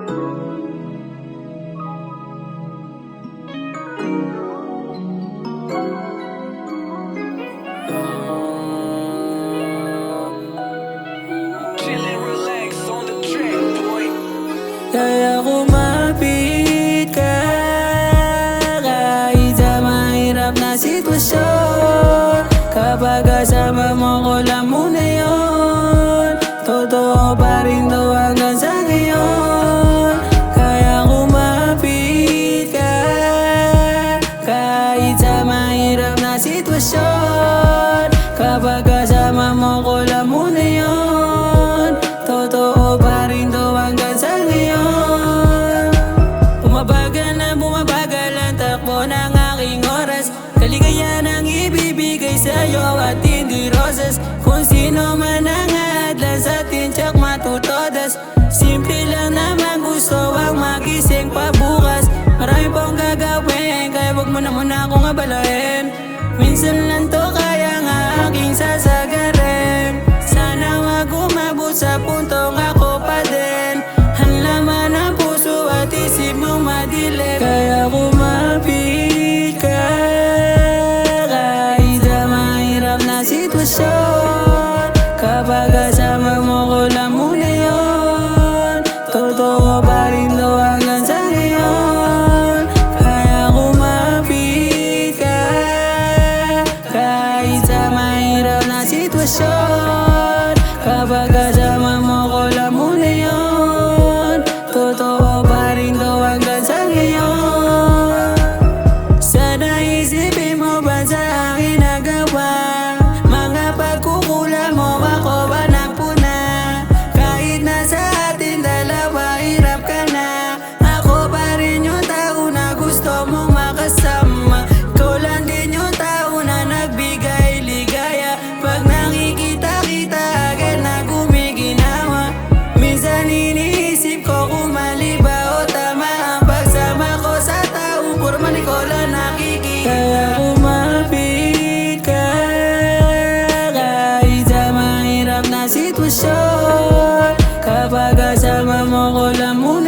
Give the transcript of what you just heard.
Kaya kumapit ka kahit sa mahirap na sitwasyon. Kapag kasama mo ko lang muna yun, totoo pa rin to hanggang sa ngayon. Kaya kumapit ka kahit sa mahirap na sitwasyon. Kapag kasama mo ko lang muna yun, totoo pa rin to hanggang sa ngayon. Bumabagal ang takbo ng aking oras. Kaligayahan ang ibibigay sa'yo at hindi roses. Kung sino man ang hadlan sa atin, tsak matutodas. Simple lang naman, gusto ang magising pa bukas. Marami pong gagawin, kaya wag mo na muna akong abalahin. Minsan lang to kaya nga aking sasagarin. Sana wag umabot sa puntong ako pa din. Ang laman ng puso at isip mo madilim. Kaya kumapit ka kahit sa mahirap na sitwasyon. Kapag kasama mo ko lang muna yun, totoo pa rin to hanggang sa ngayon. Kaya kumapit ka kahit sa mahirap na sitwasyon. Kapag kasama mo ko lang muna yun, totoo pa rin to hanggang sa ngayon. Sana isipin mo ba sa akin nagawa mga pagkukulang mo, ako ba nagpuna? Kahit na sa atin dalawa hirap ka na, ako pa rin yung tao na gusto mong makasama. Ikaw lang din yung tao na nagbigay ligaya. Pag nakikita kita agad na gumiginawa. Minsan iniisip ko kung mali ba o tama ang pagsama ko sa tao, puro mali ko lang nakikita. Kaya kumapit ka kahit sa mahirap na sitwasyon. Kapag kasama mo ko lang muna